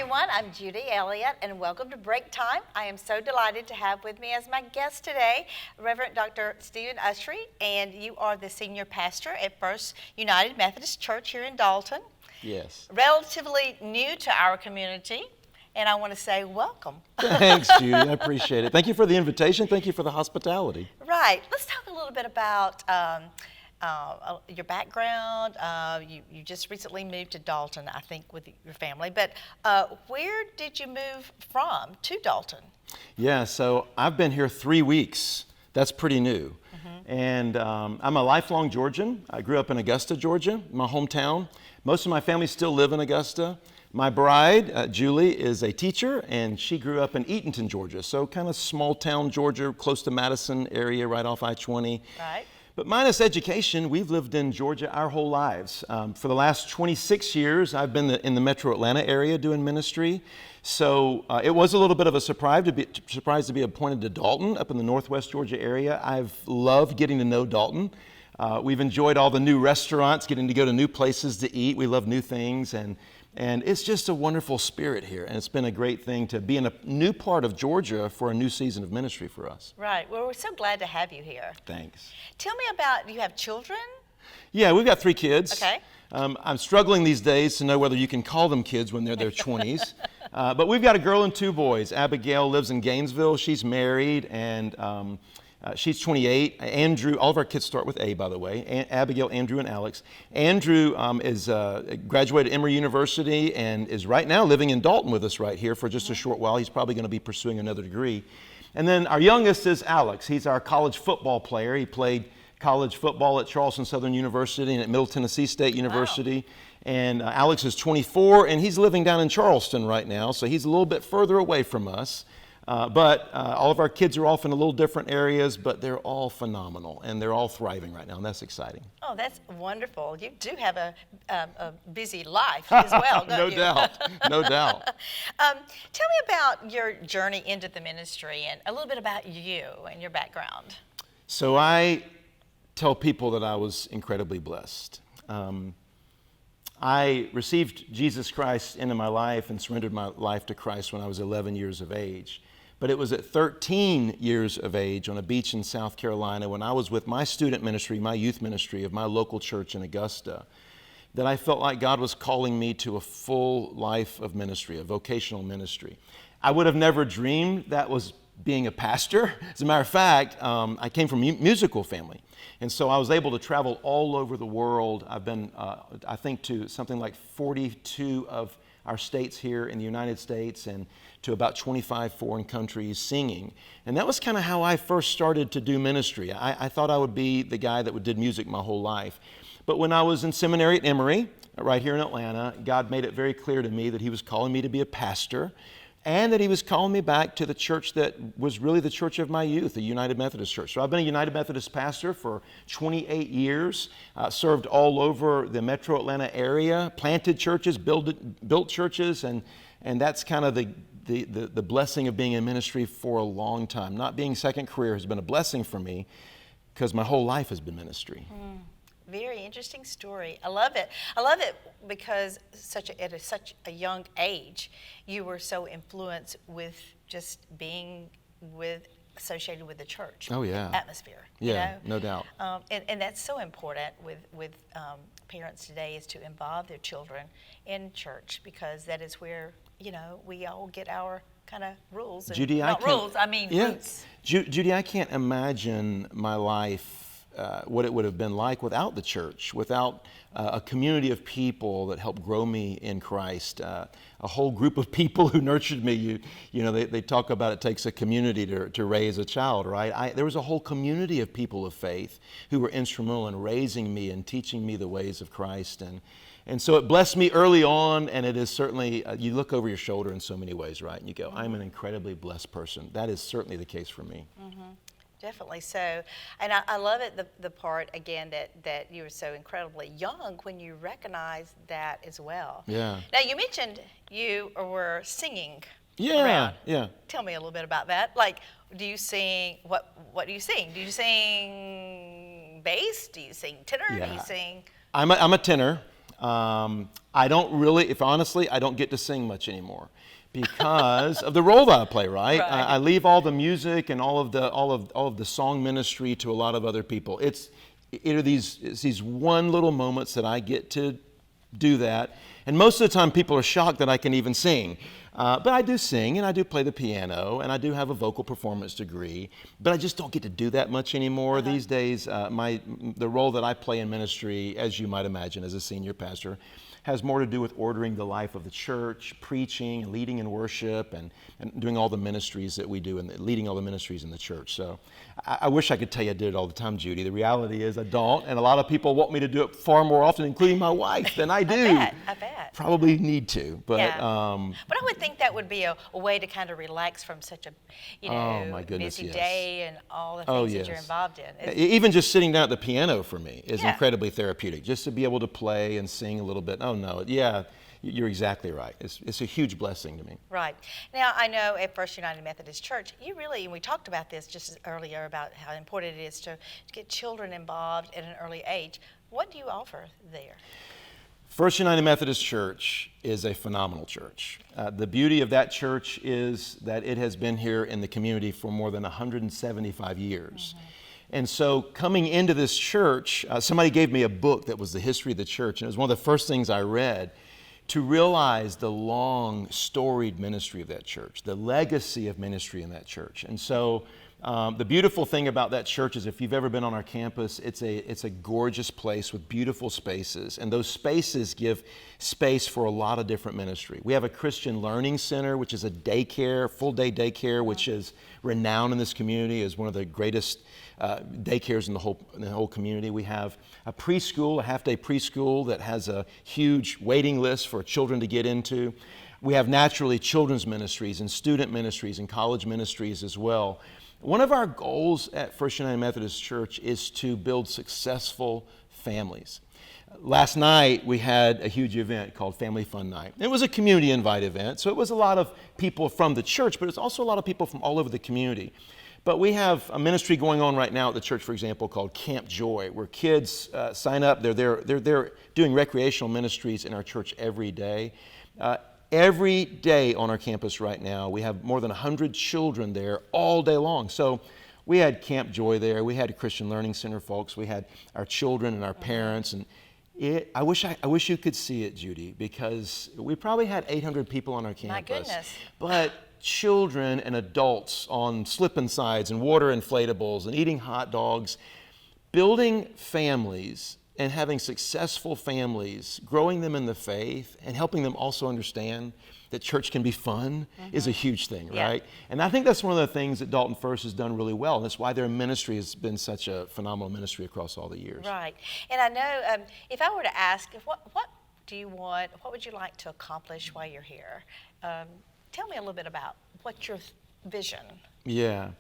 everyone. I'm Judy, Elliott, and welcome to Breaktime. I am so delighted to have with me as my guest today, Reverend Dr. Stephen Usry, and you are the senior pastor at First United Methodist Church here in Dalton. Yes. Relatively new to our community, and I want to say welcome. Thanks, Judy. I appreciate it. Thank you for the invitation. Thank you for the hospitality. Right. Let's talk a little bit about your background. You just recently moved to Dalton, I think, with your family. But where did you move from to Dalton? Yeah, so I've been here 3 weeks. That's pretty new. And I'm a lifelong Georgian. I grew up in Augusta, Georgia, my hometown. Most of my family still live in Augusta. My bride, Judy, is a teacher, and she grew up in Eatonton, Georgia. So kind of small town Georgia, close to Madison area, right off I-20. Right. But minus education, we've lived in Georgia our whole lives. For the last 26 years, I've been in the metro Atlanta area doing ministry. So it was a little bit of a surprise to be appointed to Dalton up in the northwest Georgia area. I've loved getting to know Dalton. We've enjoyed all the new restaurants, getting to go to new places to eat. We love new things, and it's just a wonderful spirit here. And it's been a great thing to be in a new part of Georgia for a new season of ministry for us. Right. Well, we're so glad to have you here. Thanks. Tell me about, you have children? Yeah, we've got 3 kids. Okay. I'm struggling these days to know whether you can call them kids when they're their 20s. But we've got a girl and 2 boys. Abigail lives in Gainesville. She's married, and she's 28. Andrew, all of our kids start with A, by the way. Abigail, Andrew, and Alex. Andrew is graduated Emory University and is right now living in Dalton with us right here for just a short while. He's probably going to be pursuing another degree. And then our youngest is Alex. He's our college football player. He played college football at Charleston Southern University and at Middle Tennessee State University. Wow. And Alex is 24, and he's living down in Charleston right now, so he's a little bit further away from us. But all of our kids are off in a little different areas, but they're all phenomenal, and they're all thriving right now, and that's exciting. Oh, that's wonderful. You do have a busy life as well, don't No you? doubt, no doubt. Tell me about your journey into the ministry and a little bit about you and your background. So I tell people that I was incredibly blessed. I received Jesus Christ into my life and surrendered my life to Christ when I was 11 years of age. But it was at 13 years of age on a beach in South Carolina when I was with my student ministry, my youth ministry of my local church in Augusta, that I felt like God was calling me to a full life of ministry, a vocational ministry. I would have never dreamed that was being a pastor. As a matter of fact, I came from a musical family. And so I was able to travel all over the world. I've been, I think, to something like 42 of our states here in the United States and to about 25 foreign countries singing. And that was kind of how I first started to do ministry. I thought I would be the guy that did music my whole life. But when I was in seminary at Emory, right here in Atlanta, God made it very clear to me that He was calling me to be a pastor, and that He was calling me back to the church that was really the church of my youth, the United Methodist Church. So I've been a United Methodist pastor for 28 years, served all over the metro Atlanta area, planted churches, built churches, and that's kind of the blessing of being in ministry for a long time. Not being second career has been a blessing for me because my whole life has been ministry. Very interesting story. I love it. I love it because at such a young age, you were so influenced with just being associated with the church. Oh, yeah. Atmosphere. Yeah, you know? no doubt. And that's so important with parents today, is to involve their children in church, because that is where, we all get our kind of rules. Judy, roots. Judy, I can't imagine my life, what it would have been like without the church, without a community of people that helped grow me in Christ, a whole group of people who nurtured me. They talk about it takes a community to raise a child, right? There was a whole community of people of faith who were instrumental in raising me and teaching me the ways of Christ. And so it blessed me early on, and it is certainly, you look over your shoulder in so many ways, right? And you go, I'm an incredibly blessed person. That is certainly the case for me. Mm-hmm. Definitely so. And I love it, the part, again, that you were so incredibly young when you recognized that as well. Yeah. Now, you mentioned you were singing. Yeah, around. yeah. Tell me a little bit about that. Like, do you sing, what do you sing? Do you sing bass? Do you sing tenor? Yeah. Do you sing? I'm a tenor. I don't really, if honestly, I don't get to sing much anymore because of the role that I play, right? Right. I leave all the music and all of the song ministry to a lot of other people. It's these one little moments that I get to do that. And most of the time people are shocked that I can even sing. But I do sing and I do play the piano and I do have a vocal performance degree, but I just don't get to do that much anymore these days. The role that I play in ministry, as you might imagine as a senior pastor, has more to do with ordering the life of the church, preaching, and leading in worship, and doing all the ministries that we do, and leading all the ministries in the church. So I wish I could tell you I did it all the time, Judy. The reality is I don't, and a lot of people want me to do it far more often, including my wife, than I do. I bet. Probably need to, but Yeah. But I would think that would be a way to kind of relax from such a, my goodness, busy yes. day and all the things Oh, that yes. you're involved in. Even just sitting down at the piano for me is Yeah. incredibly therapeutic. Just to be able to play and sing a little bit. Oh no, yeah, you're exactly right. It's a huge blessing to me. Right. Now, I know at First United Methodist Church, you really, and we talked about this just earlier about how important it is to get children involved at an early age. What do you offer there? First United Methodist Church is a phenomenal church. The beauty of that church is that it has been here in the community for more than 175 years. And so coming into this church, somebody gave me a book that was the history of the church, and it was one of the first things I read to realize the long, storied ministry of that church, the legacy of ministry in that church. And so the beautiful thing about that church is if you've ever been on our campus, it's a gorgeous place with beautiful spaces. And those spaces give space for a lot of different ministry. We have a Christian Learning Center, which is a daycare, full-day daycare, which is renowned in this community as one of the greatest daycares in the whole community. We have a preschool, a half-day preschool that has a huge waiting list for children to get into. We have naturally children's ministries and student ministries and college ministries as well. One of our goals at First United Methodist Church is to build successful families. Last night we had a huge event called Family Fun Night. It was a community invite event, so it was a lot of people from the church, but it's also a lot of people from all over the community. But we have a ministry going on right now at the church, for example, called Camp Joy, where kids sign up. They're doing recreational ministries in our church every day. Every day on our campus right now, we have more than 100 children there all day long. So we had Camp Joy there. We had a Christian Learning Center folks. We had our children and our parents. And I wish you could see it, Judy, because we probably had 800 people on our campus. My goodness. But children and adults on slip-and-sides and water inflatables and eating hot dogs, building families and having successful families, growing them in the faith and helping them also understand that church can be fun is a huge thing, right? And I think that's one of the things that Dalton First has done really well. And that's why their ministry has been such a phenomenal ministry across all the years. Right. And I know if I were to ask, what do you want, what would you like to accomplish while you're here? Tell me a little bit about what's your vision. Yeah.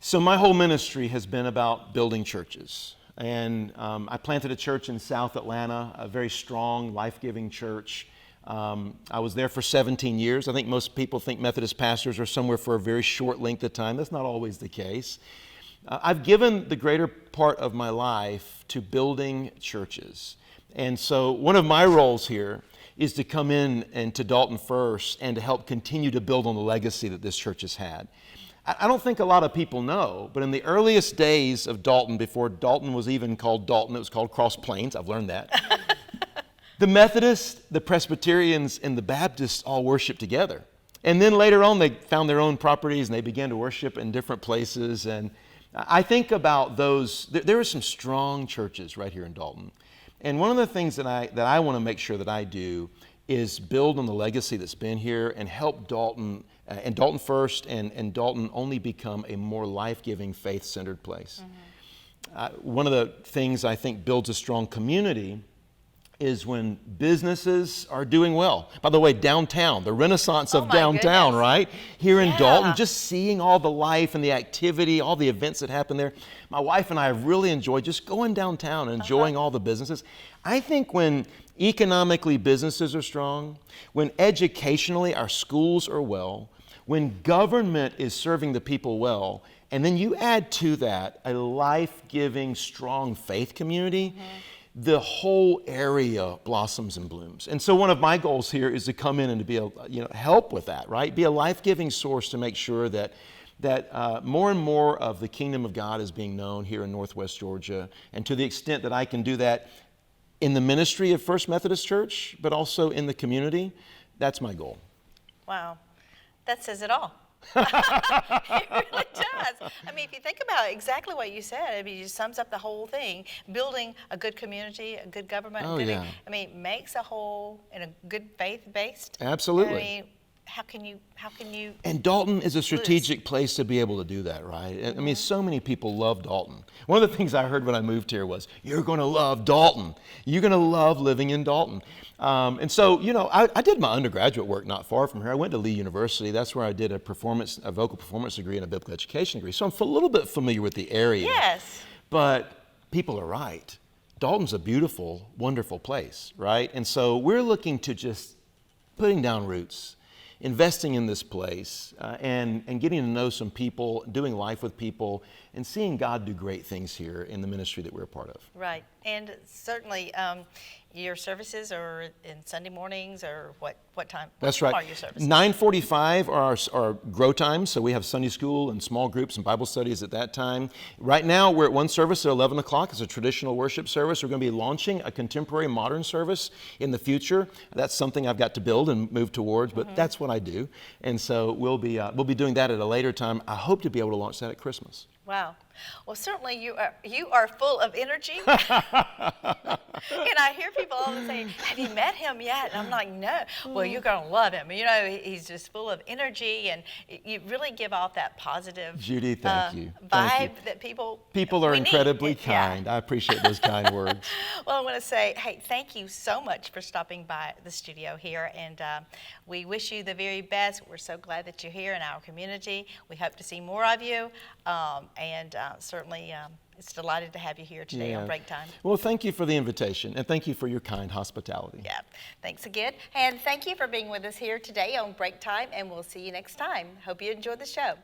So my whole ministry has been about building churches. And I planted a church in South Atlanta, a very strong, life-giving church. I was there for 17 years. I think most people think Methodist pastors are somewhere for a very short length of time. That's not always the case. I've given the greater part of my life to building churches. And so one of my roles here is to come in and to Dalton First and to help continue to build on the legacy that this church has had. I don't think a lot of people know, but in the earliest days of Dalton, before Dalton was even called Dalton, it was called Cross Plains. I've learned that. The Methodists, the Presbyterians, and the Baptists all worshiped together. And then later on, they found their own properties and they began to worship in different places. And I think about those. There are some strong churches right here in Dalton. And one of the things that I want to make sure that I do is build on the legacy that's been here and help Dalton and Dalton First and Dalton only become a more life-giving, faith-centered place. One of the things I think builds a strong community is when businesses are doing well. By the way, downtown, the renaissance of downtown, goodness. right? Here in Dalton, just seeing all the life and the activity, all the events that happen there. My wife and I have really enjoyed just going downtown and enjoying all the businesses. I think when economically businesses are strong, when educationally our schools are well, when government is serving the people well, and then you add to that a life-giving, strong faith community, the whole area blossoms and blooms. And so one of my goals here is to come in and to be help with that, right? Be a life-giving source to make sure that more and more of the kingdom of God is being known here in Northwest Georgia. And to the extent that I can do that in the ministry of First Methodist Church, but also in the community, that's my goal. Wow, that says it all. It really does. I mean, if you think about exactly what you said, I mean, it just sums up the whole thing. Building a good community, a good government. Oh, yeah. I mean, makes a whole and a good faith-based. Absolutely. I mean, how can you? And Dalton is a strategic place to be able to do that, right? I mean, so many people love Dalton. One of the things I heard when I moved here was, you're going to love Dalton. You're going to love living in Dalton. And so, I did my undergraduate work not far from here. I went to Lee University. That's where I did a vocal performance degree and a biblical education degree. So I'm a little bit familiar with the area. Yes. But people are right. Dalton's a beautiful, wonderful place, right? And so we're looking to just putting down roots, investing in this place, and getting to know some people, doing life with people, and seeing God do great things here in the ministry that we're a part of. Right. And certainly your services are in Sunday mornings, or what time? That's what right. are your services? 9:45 are our grow times, so we have Sunday school and small groups and Bible studies at that time. Right now, we're at one service at 11 o'clock. It's a traditional worship service. We're going to be launching a contemporary modern service in the future. That's something I've got to build and move towards, but that's what I do. And so we'll be doing that at a later time. I hope to be able to launch that at Christmas. Wow. Well, certainly you are full of energy. And I hear people all the time saying, have you met him yet? And I'm like, no. Well, you're going to love him. He's just full of energy, and you really give off that positive Judy, thank you. vibe that people are incredibly need. kind. Yeah. I appreciate those kind words. Well, I want to say, hey, thank you so much for stopping by the studio here, and we wish you the very best. We're so glad that you're here in our community. We hope to see more of you, and certainly it's delighted to have you here today on Breaktime. Well, thank you for the invitation, and thank you for your kind hospitality. Yeah, thanks again. And thank you for being with us here today on Breaktime, and we'll see you next time. Hope you enjoyed the show.